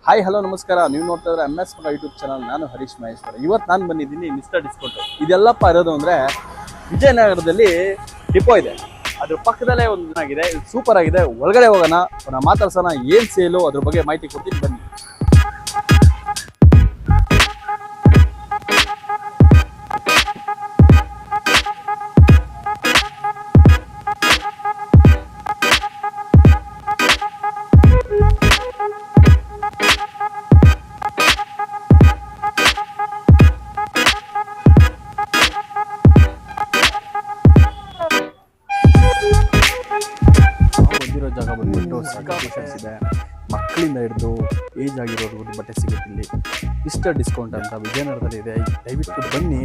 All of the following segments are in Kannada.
ಹಾಯ್ ಹಲೋ ನಮಸ್ಕಾರ. ನೀವು ನೋಡ್ತಾ ಇದ್ರೆ MS ಮಗ ಯೂಟ್ಯೂಬ್ ಚಾನಲ್. ನಾನು ಹರೀಶ್ ಮಹೇಶ್ವರ. ಇವತ್ತು ನಾನು ಬಂದಿದ್ದೀನಿ ಮಿಸ್ಟರ್ ಡಿಸ್ಕೌಂಟ್. ಇದೆಲ್ಲಪ್ಪ ಇರೋದು ಅಂದರೆ ವಿಜಯನಗರದಲ್ಲಿ ಡಿಪೋ ಇದೆ, ಅದ್ರ ಪಕ್ಕದಲ್ಲೇ ಒಂದು ಚೆನ್ನಾಗಿದೆ, ಸೂಪರ್ ಆಗಿದೆ. ಒಳಗಡೆ ಹೋಗೋಣ, ಮಾತಾಡ್ಸೋಣ, ಏನು ಸೇಲು ಅದ್ರ ಬಗ್ಗೆ ಮಾಹಿತಿ ಕೊಡ್ತೀನಿ, ಬನ್ನಿ. ಜಾಗ ಬಂದ್ಬಿಟ್ಟು ಸಕ್ಕ ಟಿ-ಶರ್ಟ್ಸ್ ಇದೆ, ಮಕ್ಕಳಿಂದ ಹಿಡಿದು ಏಜ್ ಆಗಿರೋರ್ಗೂ ಬಟ್ಟೆ ಸಿಗುತ್ತೆ ಇಲ್ಲಿ. ಮಿಸ್ಟರ್ ಡಿಸ್ಕೌಂಟ್ ಅಂತ ವಿಜಯನಗರದಲ್ಲಿ ಇದೆ. ದಯವಿಟ್ಟು ಬನ್ನಿ,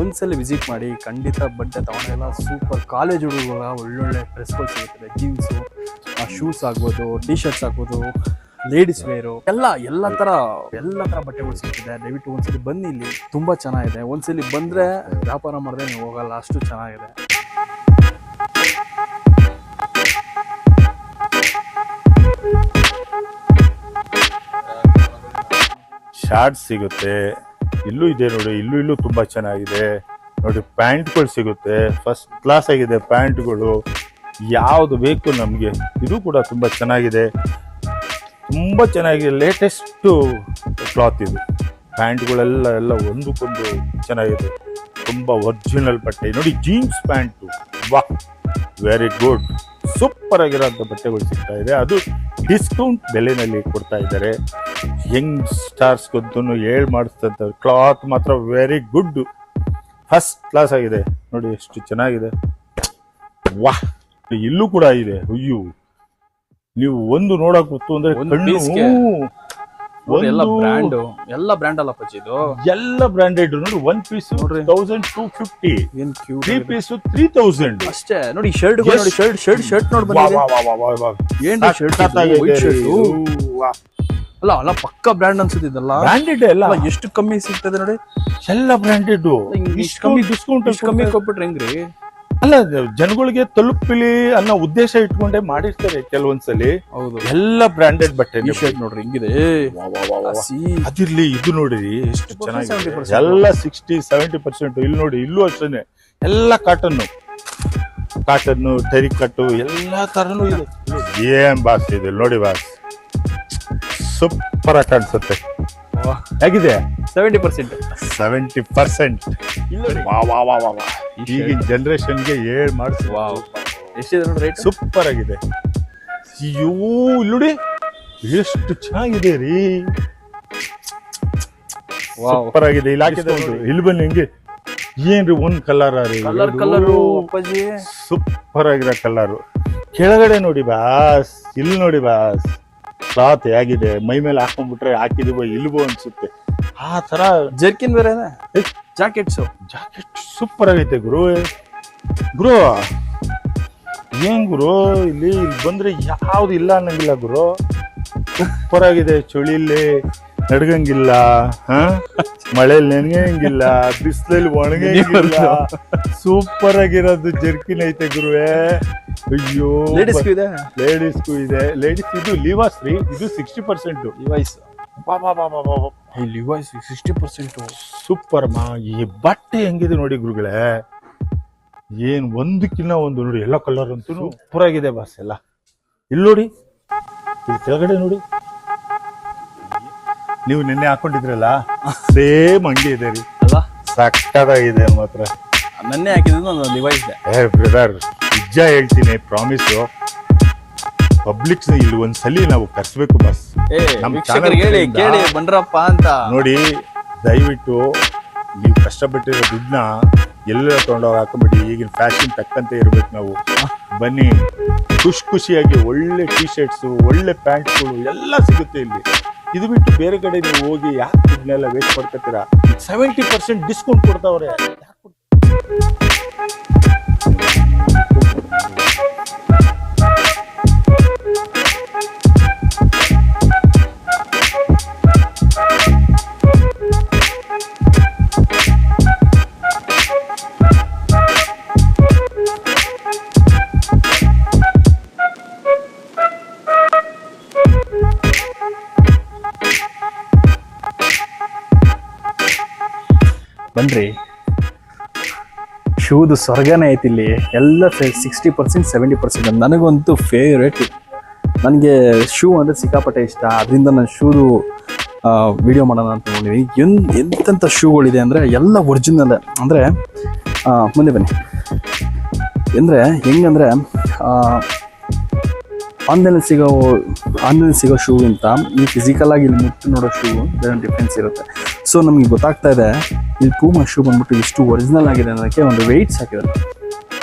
ಒಂದ್ಸಲ ವಿಸಿಟ್ ಮಾಡಿ. ಖಂಡಿತ ಬಟ್ಟೆ ತಗೊಂಡೆಲ್ಲ ಸೂಪರ್. ಕಾಲೇಜ್ ಹುಡುಗರ ಒಳ್ಳೊಳ್ಳೆ ಡ್ರೆಸ್ಗಳು ಸಿಗುತ್ತದೆ. ಜೀನ್ಸು, ಶೂಸ್ ಆಗ್ಬೋದು, ಟಿ-ಶರ್ಟ್ಸ್ ಆಗ್ಬೋದು, ಲೇಡೀಸ್ ವೇರು, ಎಲ್ಲ ಥರ ಬಟ್ಟೆಗಳು ಸಿಗ್ತಿದೆ. ದಯವಿಟ್ಟು ಒಂದ್ಸಲಿ ಬನ್ನಿ, ಇಲ್ಲಿ ತುಂಬ ಚೆನ್ನಾಗಿದೆ. ಒಂದ್ಸಲಿ ಬಂದರೆ ವ್ಯಾಪಾರ ಮಾಡಿದ್ರೆ ನೀವು ಹೋಗಲ್ಲ, ಅಷ್ಟು ಚೆನ್ನಾಗಿದೆ. ಶಾರ್ಟ್ಸ್ ಸಿಗುತ್ತೆ, ಇಲ್ಲೂ ಇದೆ ನೋಡಿ, ಇಲ್ಲೂ ತುಂಬಾ ಚೆನ್ನಾಗಿದೆ ನೋಡಿ. ಪ್ಯಾಂಟ್ಗಳು ಸಿಗುತ್ತೆ, ಫಸ್ಟ್ ಕ್ಲಾಸ್ ಆಗಿದೆ ಪ್ಯಾಂಟ್ಗಳು, ಯಾವುದು ಬೇಕು ನಮಗೆ. ಇದು ಕೂಡ ತುಂಬಾ ಚೆನ್ನಾಗಿದೆ, ತುಂಬಾ ಚೆನ್ನಾಗಿದೆ. ಲೇಟೆಸ್ಟ್ ಕ್ಲಾತ್ ಇದು. ಪ್ಯಾಂಟ್ಗಳೆಲ್ಲ ಒಂದಕ್ಕೊಂದು ಚೆನ್ನಾಗಿದೆ, ತುಂಬಾ ಒರಿಜಿನಲ್ ಬಟ್ಟೆ ನೋಡಿ. ಜೀನ್ಸ್ ಪ್ಯಾಂಟು, ವಾ, ವೆರಿ ಗುಡ್, ಸೂಪರ್ ಆಗಿರೋಂಥ ಬಟ್ಟೆಗಳು ಸಿಗ್ತಾ ಇದೆ. ಅದು ಡಿಸ್ಕೌಂಟ್ ಬೆಲೆನಲ್ಲಿ ಕೊಡ್ತಾ ಇದ್ದಾರೆ. ಯಂಗ್ ಸ್ಟಾರ್ಸ್ಗಂತೂ ಮಾಡಿಸ್ತಂತ ಕ್ಲಾತ್ ಮಾತ್ರ ವೆರಿ ಗುಡ್, ಫಸ್ಟ್ ಕ್ಲಾಸ್ ಆಗಿದೆ ನೋಡಿ. ಎಷ್ಟು ಚೆನ್ನಾಗಿದೆ, ವಾ. ಇಲ್ಲೂ ಕೂಡ ಇದೆ. ಅಯ್ಯೋ, ನೀವು ಒಂದು ನೋಡಕ್ ಗೊತ್ತು ಅಂದ್ರೆ ಎಲ್ಲ ಬ್ರ್ಯಾಂಡ್ ಅಲ್ಲ ಪಚ್ಚಿ, ಇದು ಎಲ್ಲ ಬ್ರಾಂಡೆಡ್ ನೋಡಿ. 1 ಪೀಸ್ 1250, 3 ಪೀಸ್ 3000 ಅಷ್ಟೇ ನೋಡಿ. ಶರ್ಟ್ ನೋಡಿ, ಶರ್ಟ್ ನೋಡಿ, ಅಲ್ಲ ಪಕ್ಕ ಬ್ರ್ಯಾಂಡ್ ಅನ್ಸುತ್ತಿದ್ದಲ್ಲ. ಬ್ರಾಂಡೆಡ್ ಎಲ್ಲ ಎಷ್ಟು ಕಮ್ಮಿ ಸಿಗ್ತದೆ ನೋಡಿ, ಎಲ್ಲ ಬ್ರಾಂಡೆಡ್. ಇಷ್ಟು ಕಮ್ಮಿ ಡಿಸ್ಕೌಂಟ್ ಕೊಟ್ಬಿಟ್ರೆ ಹೆಂಗ್ರಿ? ಅಲ್ಲ, ಜನಗಳಿಗೆ ತಲುಪಿಲಿ ಅನ್ನೋ ಉದ್ದೇಶ ಇಟ್ಕೊಂಡೇ ಮಾಡಿರ್ತಾರೆ ಕೆಲವೊಂದ್ಸಲಿ. ಹೌದು, ಎಲ್ಲ ಬ್ರಾಂಡೆಡ್ ಬಟ್ಟೆ. ಶರ್ಟ್ ನೋಡ್ರಿ ಹೆಂಗಿದೆ, ಅದಿರ್ಲಿ. ಇದು ನೋಡ್ರಿ ಎಷ್ಟು ಚೆನ್ನಾಗಿದೆ, ಎಲ್ಲ 60-70%. ಇಲ್ಲಿ ನೋಡಿ, ಇಲ್ಲೂ ಅಷ್ಟೇನೆ, ಎಲ್ಲ ಕಾಟನ್ನು, ಟೆರಿಕಟ್ಟು, ಎಲ್ಲಾ ತರನು ಇದೆ. ಏನ್ ಬಾಸ್ ಇದೆ ನೋಡಿ ಬಾಸ್, ಸೂಪರ್ ಆಗಿ ಕಾಣಿಸುತ್ತೆ. ಹೇಗಿದೆ? 70%. ಈಗಿನ ಜನರೇಷನ್ಗೆ ಎಷ್ಟಿದೆ ನೋಡಿ ರೇಟ್? ಸೂಪರ್ ಆಗಿದೆ. ನೋಡಿ ಎಷ್ಟು ಚೆನ್ನಾಗಿದೆ ರೀ, ಸೂಪರ್ ಆಗಿದೆ. ಇಲ್ಲಿ ಹಾಕಿದೆ, ಇಲ್ಲಿ ಬನ್ನಿ. ಹೆಂಗೆ ಏನ್ರಿ ಒಂದ್ ಕಲರ್ ಸೂಪರ್ ಆಗಿರೋ ಕಲರು. ಕೆಳಗಡೆ ನೋಡಿ ಬಾಸ್, ಇಲ್ಲಿ ನೋಡಿ ಬಾಸ್, ಕ್ಲಾತ್ ಹೇಗಿದೆ. ಮೈ ಮೇಲೆ ಹಾಕೊಂಡ್ಬಿಟ್ರೆ ಹಾಕಿದೀವೋ ಇಲ್ವೋ ಅನ್ಸುತ್ತೆ. ಆ ತರ ಜರ್ಕಿನ್ ಬೇರೆ, ಜಾಕೆಟ್ ಸೂಪರ್ ಆಗೈತೆ ಗುರು. ಏನ್ ಗುರು, ಇಲ್ಲಿ ಬಂದ್ರೆ ಯಾವ್ದು ಇಲ್ಲ ಅನ್ನಂಗಿಲ್ಲ ಗುರು. ಸೂಪರ್ ಆಗಿದೆ. ಚಳಿಲಿ ನಡ್ಗಂಗಿಲ್ಲ, ಮಳೆಯಲ್ಲಿ ನೆನೆಯಂಗಿಲ್ಲ, ಬಿಸಿಲಲ್ಲಿ ಒಣಗಂಗಿಲ್ಲ. ಸೂಪರ್ ಆಗಿರೋದು ಜರ್ಕಿನ್ ಐತೆ ಗುರುವೇ. ಅಯ್ಯೋ, ಲೇಡೀಸ್ಗೂ ಇದೆ. ಲೇಡೀಸ್ ಇದು ಲಿವಾಸ್ ರೀ, ಇದು 60%. ಲಿವೈಸ್ 60%. ಸೂಪರ್ ಮಾ. ಈ ಬಟ್ಟೆ ಹೆಂಗಿದೆ ನೋಡಿ ಗುರುಗಳೇ, ಏನ್ ಒಂದಕ್ಕಿನ್ನ ಒಂದು ನೋಡಿ. ಎಲ್ಲ ಕಲರ್ ಅಂತೂ ಸೂಪರ್ ಆಗಿದೆ ಬಾಸ್. ಎಲ್ಲ ಇಲ್ಲಿ ನೋಡಿ, ಇಲ್ಲಿ ಕೆಳಗಡೆ ನೋಡಿ, ನೀವು ನಿನ್ನೆ ಹಾಕೊಂಡಿದ್ರಲ್ಲ ಸೇಮ್ ಹಂಗೆ ಇದೆ ರೀ. ಅಲ್ಲ, ಸಕ್ಕತ್ತಾಗಿದೆ ಮಾತ್ರ. ನನ್ನೆ ಹಾಕಿದ್ದು ಲಿವೈಸ್. ಬ್ರದರ್, ನಿಜ ಹೇಳ್ತೀನಿ, ಪ್ರಾಮಿಸು. ಪಬ್ಲಿಕ್ಸ್ ಇಲ್ಲಿ ಒಂದ್ಸಲಿ ನಾವು ಕರ್ಸ್ಬೇಕು ಬಾಸ್. ಕೇಳಿ ಬಂದ್ರಪ್ಪ ಅಂತ ನೋಡಿ. ದಯವಿಟ್ಟು ನೀವು ಕಷ್ಟಪಟ್ಟಿರೋ ದುಡ್ಡನ್ನ ಎಲ್ಲ ತಗೊಂಡೋಗಿ ಹಾಕೊಂಬಿಡಿ. ಈಗಿನ ಫ್ಯಾಷನ್ ತಕ್ಕಂತೆ ಇರ್ಬೇಕು ನಾವು. ಬನ್ನಿ, ಖುಷಿಯಾಗಿ ಒಳ್ಳೆ ಟಿ-ಶರ್ಟ್ಸು, ಒಳ್ಳೆ ಪ್ಯಾಂಟ್ಗಳು ಎಲ್ಲ ಸಿಗುತ್ತೆ ಇಲ್ಲಿ. ಇದು ಬಿಟ್ಟು ಬೇರೆ ಕಡೆ ನೀವು ಹೋಗಿ ಯಾಕೆ ದುಡ್ಡನ್ನೆಲ್ಲ ವೇಸ್ಟ್ ಮಾಡ್ಕೊತೀರಾ? 70% ಡಿಸ್ಕೌಂಟ್ ಕೊಡ್ತಾವ್ರೆ. ಬನ್ರಿ, ಶೂದು ಸ್ವರ್ಗನೇ ಐತಿ ಇಲ್ಲಿ. ಎಲ್ಲ 60% 70%. ನನಗಂತೂ ಫೇವ್ರೇಟ್. ನನಗೆ ಶೂ ಅಂದರೆ ಸಿಕ್ಕಾಪಟ್ಟೆ ಇಷ್ಟ. ಅದರಿಂದ ನಾನು ಶೂದು ವಿಡಿಯೋ ಮಾಡೋಣ ಅಂತ ನೋಡಿದ್ವಿ. ಎಂತೆಂಥ ಶೂಗಳಿದೆ ಅಂದರೆ ಎಲ್ಲ ಒರಿಜಿನಲ್. ಅಂದರೆ ಮುಂದೆ ಬನ್ನಿ. ಅಂದರೆ ಹೆಂಗಂದರೆ ಆನ್ಲೈನಲ್ಲಿ ಸಿಗೋ ಶೂಗಿಂತ ಈ ಫಿಸಿಕಲಾಗಿ ಇಲ್ಲಿ ಮುಟ್ಟು ನೋಡೋ ಶೂ ಡಿಫ್ರೆನ್ಸ್ ಇರುತ್ತೆ. ಸೊ ನಮಗೆ ಗೊತ್ತಾಗ್ತಾ ಇದೆ ಇಲ್ಲಿ ಪೂಮಾ ಶೂ ಬಂದ್ಬಿಟ್ಟು ಇಷ್ಟು ಒರಿಜಿನಲ್ ಆಗಿದೆ ಅನ್ನೋದಕ್ಕೆ ಒಂದು ವೆಯ್ಟ್ಸ್ ಹಾಕಿದ್ದಾರೆ.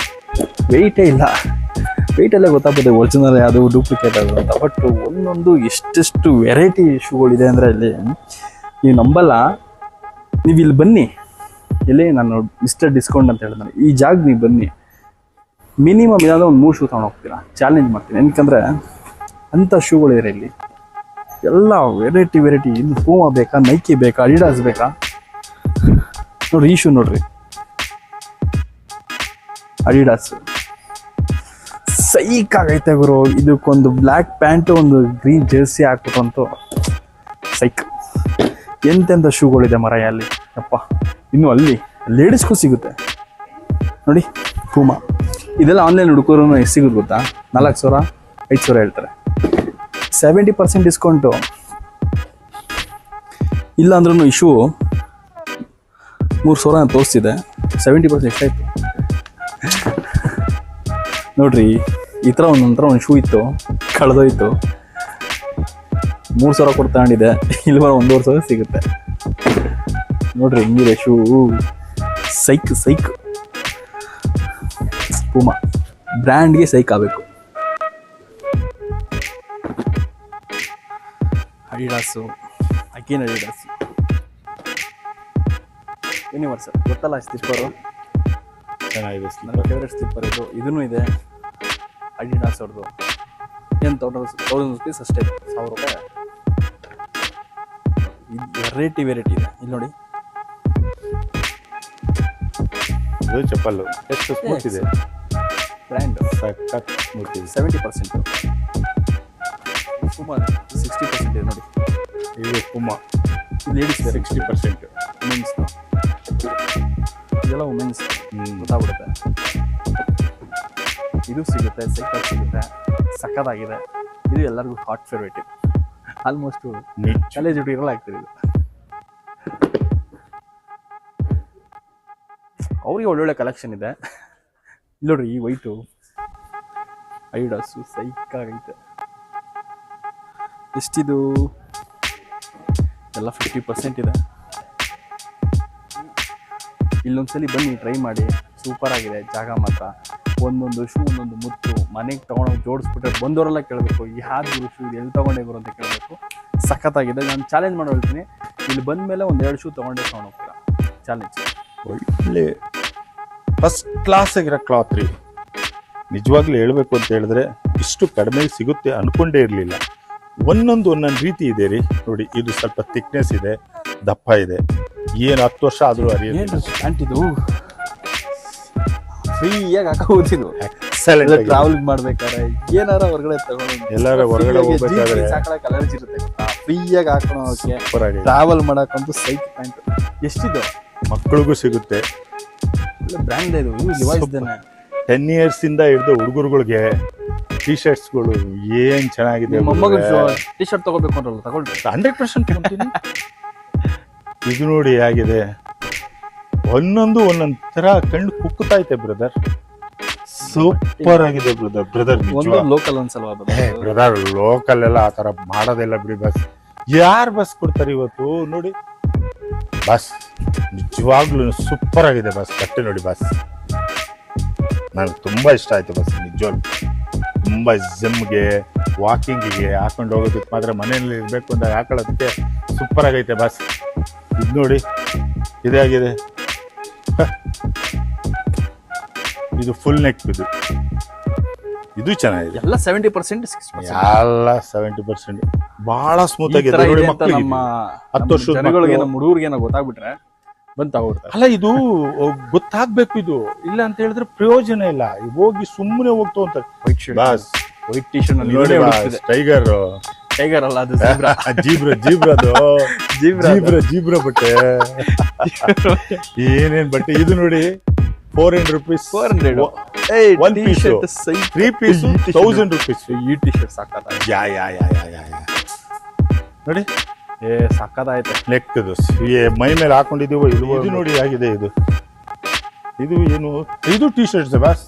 ವೆಯ್ಟೇ ಇಲ್ಲ, ವೆಯ್ಟಲ್ಲೇ ಗೊತ್ತಾಗ್ತದೆ ಒರಿಜಿನಲ್ ಯಾವುದು ಡೂಪ್ಲಿಕೇಟ್ ಅದು ಅಂತ. ಬಟ್ ಒಂದೊಂದು ಎಷ್ಟೆಷ್ಟು ವೆರೈಟಿ ಶೂಗಳಿದೆ ಅಂದರೆ ಇಲ್ಲಿ ನೀವು ನಂಬಲ್ಲ. ನೀವು ಇಲ್ಲಿ ಬನ್ನಿ, ಇಲ್ಲಿ ನಾನು ಮಿಸ್ಟರ್ ಡಿಸ್ಕೌಂಟ್ ಅಂತ ಹೇಳಿದ್ರೆ ಈ ಜಾಗ ನೀವು ಬನ್ನಿ, ಮಿನಿಮಮ್ ಏನಾದರೂ ಒಂದು 3 ಶೂ ತೊಗೊಂಡು ಹೋಗ್ತೀರಾ. ಚಾಲೆಂಜ್ ಮಾಡ್ತೀನಿ. ಏನಕ್ಕಂದರೆ ಅಂಥ ಶೂಗಳಿದೆ ಇಲ್ಲಿ, ಎಲ್ಲ ವೆರೈಟಿ. ಇನ್ನು ಪೂಮಾ ಬೇಕಾ, ನೈಕಿ ಬೇಕಾ, ಅಡಿಡಾಸ್ ಬೇಕಾ? ನೋಡ್ರಿ ಈ ಶೂ ನೋಡ್ರಿ, ಅಡಿಡಾಸ್ ಸೈಕ್ ಆಗೈತೆ ಗುರು. ಇದಕ್ಕೊಂದು ಬ್ಲ್ಯಾಕ್ ಪ್ಯಾಂಟು, ಒಂದು ಗ್ರೀನ್ ಜರ್ಸಿ ಹಾಕ್ಬಿಟ್ಟಂತೂ ಸೈಕ್. ಎಂತೆಂಥ ಶೂಗಳಿದೆ ಮರ ಅಲ್ಲಿ ಅಪ್ಪ. ಇನ್ನು ಅಲ್ಲಿ ಲೇಡೀಸ್ಗೂ ಸಿಗುತ್ತೆ ನೋಡಿ ಪೂಮಾ. ಇದೆಲ್ಲ ಆನ್ಲೈನ್ ಹುಡುಕರು ಎಷ್ಟು ಸಿಗುತ್ತೆ ಗೊತ್ತಾ? 4,000 5,000 ಹೇಳ್ತಾರೆ. 70% ಡಿಸ್ಕೌಂಟು. ಇಲ್ಲ ಅಂದ್ರೂ ಈ ಶೂ 3,000 ತೋರಿಸ್ತಿದೆ. 70% ಎಷ್ಟಾಯಿತು ನೋಡ್ರಿ. ಈ ಥರ ಒಂದು ಶೂ ಇತ್ತು, ಕಳೆದೋಯ್ತು. 3,000 ಕೊಟ್ಟು ತಗೊಂಡಿದೆ. ಇಲ್ಲಿ ಬರೋ 1,500 ಸಿಗುತ್ತೆ ನೋಡ್ರಿ. ಹಿಂಗಿದೆ ಶೂ. ಸೈಕ್ ಪೂಮಾ ಬ್ರ್ಯಾಂಡ್ಗೆ ಸೈಕ್ ಆಗಬೇಕು. ಅಡಿಡಾಸು, ಅಗೇನ್ ಅಡಿಡಾಸು, ಯೂನಿವರ್ಸಲ್ ಗೊತ್ತಲ್ಲ ಸ್ಲಿಪ್ಪರು. ಚೆನ್ನಾಗಿದೆ ನನ್ನ ಫೇವ್ರೆಟ್ ಸ್ಲಿಪ್ಪರ್ ಇದು. ಇದೂ ಇದೆ ಅಡಿಡಾಸ್ ಅವ್ರದ್ದು. ಏನು 1,000 rupees ಅಷ್ಟೇ, 1,000 ರೂಪಾಯಿ. ವೆರೈಟಿ ಇದೆ ಇಲ್ಲಿ ನೋಡಿ. ಇದು ಚಪ್ಪಲ್ಲು ಎಷ್ಟು ಸ್ಮೂತ್ ಇದೆ. ಬ್ರ್ಯಾಂಡ್ ಸಖತ್ ಸ್ಮೂತ್ ಇದೆ. 70%. ಪೂಮಾ 60% ಇದೆ ನೋಡಿ. ಇದು ಪೂಮಾ ಲೇಡೀಸ್ 60%. ವುಮೆನ್ಸ್, ಇದೆಲ್ಲ ವುಮೆನ್ಸ್ ಗೊತ್ತಾಗ್ಬಿಡುತ್ತೆ. ಇದು ಸಿಗುತ್ತೆ, ಸೈಕಲ್ ಸಿಗುತ್ತೆ, ಸಕ್ಕತ್ತಾಗಿದೆ. ಇದು ಎಲ್ಲರಿಗೂ ಹಾಟ್ ಫೇವ್ರೇಟ್. ಆಲ್ಮೋಸ್ಟ್ ಕಾಲೇಜ್ ಹುಡುಗಿರಲ್ಲ ಆಗ್ತದೆ ಇದು. ಅವ್ರಿಗೆ ಒಳ್ಳೊಳ್ಳೆ ಕಲೆಕ್ಷನ್ ಇದೆ. ಇಲ್ಲಿ ನೋಡ್ರಿ, ಈ ವೈಟು ಅಡಿಡಾಸು ಸೈಕಾಗೈತೆ. ಎಷ್ಟಿದು? ಎಲ್ಲ 50% ಇದೆ. ಇಲ್ಲೊಂದ್ಸಲಿ ಬನ್ನಿ, ಟ್ರೈ ಮಾಡಿ. ಸೂಪರ್ ಆಗಿದೆ ಜಾಗ ಮಾತ್ರ. ಒಂದೊಂದು ಶೂ ಒಂದೊಂದು ಮುತ್ತು. ಮನೆಗೆ ತೊಗೊಂಡೋಗಿ ಜೋಡಿಸ್ಬಿಟ್ರೆ ಬಂದವರೆಲ್ಲ ಕೇಳಬೇಕು, ಯಾವ್ದು ಗುರು ಶೂ ಎಲ್ಲಿ ತೊಗೊಂಡೇ ಗುರು ಅಂತ ಕೇಳಬೇಕು. ಸಖತ್ತಾಗಿದೆ. ನಾನು ಚಾಲೆಂಜ್ ಮಾಡಿ ಹೇಳ್ತೀನಿ, ಇಲ್ಲಿ ಬಂದ ಮೇಲೆ 1-2 ಶೂ ತೊಗೊಂಡೋಗ್ತೀರಾ. ಚಾಲೆಂಜ್. ಒಳ್ಳೆ ಫಸ್ಟ್ ಕ್ಲಾಸ್ ಆಗಿರೋ ಕ್ಲಾತ್ ರೀ. ನಿಜವಾಗ್ಲೂ ಹೇಳ್ಬೇಕು ಅಂತ ಹೇಳಿದ್ರೆ ಇಷ್ಟು ಕಡಿಮೆ ಸಿಗುತ್ತೆ ಅನ್ಕೊಂಡೇ ಇರಲಿಲ್ಲ. ಒಂದೊಂದು ರೀತಿ ಇದೆ ರೀ. ನೋಡಿ, ಇದು ಸ್ವಲ್ಪ ಥಿಕ್ನೆಸ್ ಇದೆ, ದಪ್ಪ ಇದೆ. ಏನು 10 ವರ್ಷ ಆದರೂ ಅರಿಯೋದು. ಅಂಟಿದು ಫ್ರೀಯಾಗಿ ಹಾಕೋದಿದ್ದು. ಎಕ್ಸಲೆಂಟ್. ಟ್ರಾವೆಲ್ ಮಾಡ್ಬೇಕಾದ್ರೆ ಏನಾರ ಹೊರಗಡೆ ತಗೊಂಡು ಎಲ್ಲಾರ ಹೊರಗಡೆ ಹೋಗ್ಬೇಕಾದ್ರೆ ಅಲರ್ಜಿ ಇರುತ್ತೆ ಗೊತ್ತಾ, ಫ್ರೀಯಾಗಿ ಹಾಕೋಣಕ್ಕೆ. ಸೂಪರ್ ಆಗಿದೆ. ಟ್ರಾವೆಲ್ ಮಾಡಕ್ಕಂತೂ ಸೈಕ್ ಪ್ಯಾಂಟ್. ಎಷ್ಟಿದು? ಮಕ್ಕಳಿಗೂ ಸಿಗುತ್ತೆ. ಒಳ್ಳೆ ಬ್ರ್ಯಾಂಡ್ ಇದು. ಲಿವೈಸ್ ಇದೇನೆ. 10 years ಇಂದ ಹಿಡಿದು ಹುಡುಗರುಗಳಿಗೆ ಟಿ ಶರ್ಟ್ಸ್ಗಳು ಏನ್ ಚೆನ್ನಾಗಿದೆ. ಟಿ ಶರ್ಟ್ ತಗೋಬೇಕು ಅಂದ್ರಲ್ಲ, ತಗೊಳ್ರಿ. 100% ಕೊಡ್ತೀನಿ. ಇದು ನೋಡಿ ಹೇಗಿದೆ. ಒಂದೊಂದು ತರ ಕಣ್ಣು ಕುಕ್ಕುತ್ತೈತೆ ಬ್ರದರ್. ಸೂಪರ್ ಆಗಿದೆ ಬ್ರದರ್. ಲೋಕಲ್ ಅನ್ಸಲ್ವಾ ಬ್ರದರ್? ಲೋಕಲ್ ಎಲ್ಲ ಆತರ ಮಾಡೋದೆಲ್ಲ ಬಿಡಿ. ಬಸ್ ಯಾರು ಬಸ್ ಕೊಡ್ತಾರೆ ಇವತ್ತು? ನೋಡಿ ಬಸ್ ನಿಜವಾಗ್ಲೂ ಸೂಪರ್ ಆಗಿದೆ. ಬಸ್ ಕಟ್ಟೆ ನೋಡಿ. ಬಸ್ ನನಗೆ ತುಂಬಾ ಇಷ್ಟ ಆಯ್ತು. ಬಸ್ ನಿಜವಾಗ್ಲೂ ತುಂಬಾ ಜಿಮ್ಗೆ, ವಾಕಿಂಗಿಗೆ ಹಾಕೊಂಡು ಹೋಗೋದಕ್ಕೆ ಮಾತ್ರ, ಮನೆಯಲ್ಲಿ ಇರಬೇಕು ಅಂದಾಗ ಹಾಕೊಳ್ಳೋದಕ್ಕೆ ಸೂಪರ್ ಆಗೈತೆ ಬಸ್. ಇದು ನೋಡಿ, ಇದೇ ಆಗಿದೆ. ಇದು ಫುಲ್ ನೆಕ್. ಇದು ಚೆನ್ನಾಗಿದೆ. ಎಲ್ಲ 70% 60%. ಎಲ್ಲ 70% ಬಹಳ ಸ್ಮೂತ್ ಆಗಿದೆ ನೋಡಿ. ಮಕ್ಕಳಿಗೆ 10 ವರ್ಷದ ಜನಗಳಿಗೆ, ನಮ್ಮ ಹುಡುಗರಿಗೆ ಗೊತ್ತಾಗ್ಬಿಟ್ರೆ ಬಂದು ತಗೋಬಿಡ್ತಾರೆ. ಅಲ್ಲ, ಇದು ಗೊತ್ತಾಗ್ಬೇಕು. ಇದು ಇಲ್ಲ ಅಂತ ಹೇಳಿದ್ರೆ ಪ್ರಯೋಜನ ಇಲ್ಲ. ಹೋಗಿ ಸುಮ್ಮನೆ ಹೋಗ್ತು ಅಂತ. White T shirt tiger tiger ಅಲ್ಲ ಅದು zebra. ಜೀಬ್ರದು Zebra. ಜೀಬ್ರ ಬಟ್ಟೆ ಏನೇನ್ ಬಟ್ಟೆ ಇದು ನೋಡಿ 400 rupees 400. One piece. 3 piece 1000 rupees. ಈ ಟಿ ಶರ್ಟ್ ಸಾಕಾಯ್ತು. ಯಾ ನೋಡಿ ಸಾಕಾಯ್ತು. ನೆಕ್ದು ಮೈ ಮೇಲೆ ಹಾಕೊಂಡಿದೀವೋ ಇಲ್ವೋ ಇದು ನೋಡಿ ಆಗಿದೆ ಇದು ಏನು ಇದು ಟಿ ಶರ್ಟ್ಸ್ ಬಾಸ್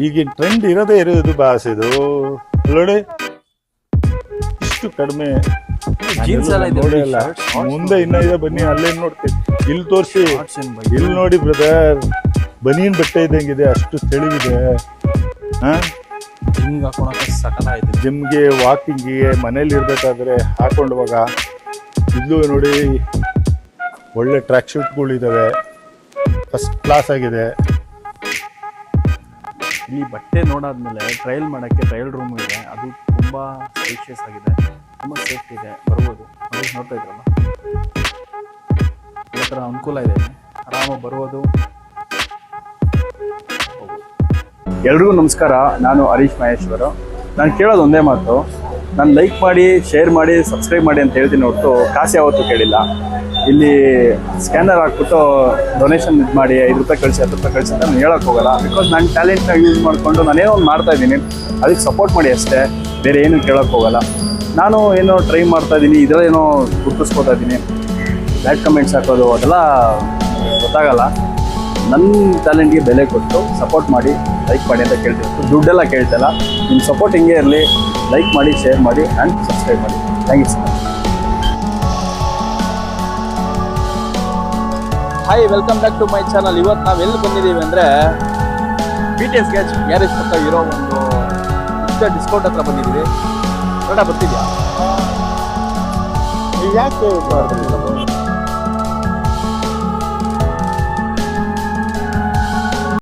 ಈಗಿನ ಟ್ರೆಂಡ್ ಇರೋದು ಬಾಸ್ ಇದು ನೋಡಿ ಇಷ್ಟು ಕಡಿಮೆ ಜೀನ್ಸ್ ಎಲ್ಲ ಇದೆ, ನೋಡಿ ಅಲ್ಲ t-shirts, ಮುಂದೆ ಇನ್ನ ಇದೆ ಬನ್ನಿ ಅಲ್ಲೇನ್ ನೋಡ್ತೀವಿ ಇಲ್ಲಿ ತೋರಿಸಿ Shorts and bike. ಇಲ್ಲಿ ನೋಡಿ ಬ್ರದರ್ ಬನೀನ್ ಬಟ್ಟೆ ಇದ್ದಂಗಿದೆ ಅಷ್ಟು ತೆಳುವಿದೆ ಹಾ ಜಿಮ್ಗೆ ಹಾಕೊಳಕ್ಕೆ ಸಖತ್ತಾಯ್ತು. ಜಿಮ್ಗೆ ವಾಕಿಂಗಿಗೆ ಮನೇಲಿ ಇರ್ಬೇಕಾದ್ರೆ ಹಾಕೊಂಡುವಾಗ ಇದು ನೋಡಿ ಒಳ್ಳೆ ಟ್ರ್ಯಾಕ್ ಶೂಟ್ಗಳಿದ್ದಾವೆ ಫಸ್ಟ್ ಕ್ಲಾಸ್ ಆಗಿದೆ. ಇಲ್ಲಿ ಬಟ್ಟೆ ನೋಡಾದ್ಮೇಲೆ ಟ್ರಯಲ್ ಮಾಡೋಕ್ಕೆ ಟ್ರಯಲ್ ರೂಮ್ ಇದೆ, ಅದು ತುಂಬ ಸ್ಪೇಷಿಯಸ್ ಆಗಿದೆ, ತುಂಬ ಸೇಫ್ಟಿ ಇದೆ, ಬರ್ಬೋದು. ನೋಡಿ ನೋಡ್ತಾ ಇದ್ರಲ್ಲ ಈ ಥರ ಅನುಕೂಲ ಇದೆ, ಆರಾಮಾಗಿ ಬರ್ಬೋದು. ಎಲ್ರಿಗೂ ನಮಸ್ಕಾರ, ನಾನು ಹರೀಶ್ ಮಹೇಶ್ವರ. ನಾನು ಕೇಳೋದು ಒಂದೇ ಮಾತು, ನಾನು ಲೈಕ್ ಮಾಡಿ, ಶೇರ್ ಮಾಡಿ, ಸಬ್ಸ್ಕ್ರೈಬ್ ಮಾಡಿ ಅಂತ ಹೇಳ್ತೀನಿ ಹೊರತು ಕಾಸು ಯಾವತ್ತೂ ಕೇಳಿಲ್ಲ. ಇಲ್ಲಿ ಸ್ಕ್ಯಾನರ್ ಹಾಕ್ಬಿಟ್ಟು ಡೊನೇಷನ್ ಇದು ಮಾಡಿ 5 ರೂಪಾಯಿ ಕಳಿಸಿ 10 ರೂಪಾಯಿ ಕಳಿಸಿ ಅಂತ ನಾನು ಹೇಳೋಕ್ಕೆ ಹೋಗಲ್ಲ. ಬಿಕಾಸ್ ನಾನು ಟ್ಯಾಲೆಂಟ್ನ ಯೂಸ್ ಮಾಡಿಕೊಂಡು ನಾನೇನೋ ಒಂದು ಮಾಡ್ತಾ ಇದ್ದೀನಿ, ಅದಕ್ಕೆ ಸಪೋರ್ಟ್ ಮಾಡಿ ಅಷ್ಟೇ, ಬೇರೆ ಏನು ಕೇಳೋಕ್ಕೆ ಹೋಗಲ್ಲ. ನಾನು ಏನೋ ಟ್ರೈ ಮಾಡ್ತಾ ಇದ್ದೀನಿ, ಇದರಲ್ಲೇನೋ ಗುರುತಿಸ್ಕೊತಾ ಇದ್ದೀನಿ. ಬ್ಯಾಡ್ ಕಮೆಂಟ್ಸ್ ಹಾಕೋದು ಅದೆಲ್ಲ ಗೊತ್ತಾಗಲ್ಲ. ನನ್ನ ಟ್ಯಾಲೆಂಟ್ಗೆ ಬೆಲೆ ಕೊಟ್ಟು ಸಪೋರ್ಟ್ ಮಾಡಿ, ಲೈಕ್ ಮಾಡಿ ಅಂತ ಕೇಳ್ತೀನಿ. ದುಡ್ಡೆಲ್ಲ ಕೇಳ್ತಲ್ಲ, ನಿಮ್ಮ ಸಪೋರ್ಟ್ ಹಿಂಗೆ ಇರಲಿ. ಲೈಕ್ ಮಾಡಿ, ಶೇರ್ ಮಾಡಿ ಆ್ಯಂಡ್ ಸಬ್ಸ್ಕ್ರೈಬ್ ಮಾಡಿ. Thank you so much. Hi, welcome back to my channel. ಇವತ್ತು ನಾವು ಎಲ್ಲಿ ಬಂದಿದ್ದೀವಿ ಅಂದರೆ BTS ಗ್ಯಾರೇಜ್ ಪಕ್ಕ ಇರೋ ಒಂದು ಡಿಸ್ಕೌಂಟ್ ಹತ್ರ ಬಂದಿದ್ದೀವಿ. ಕನ್ನಡ ಬರ್ತಿದ್ಯಾ? ಯಾಕೆ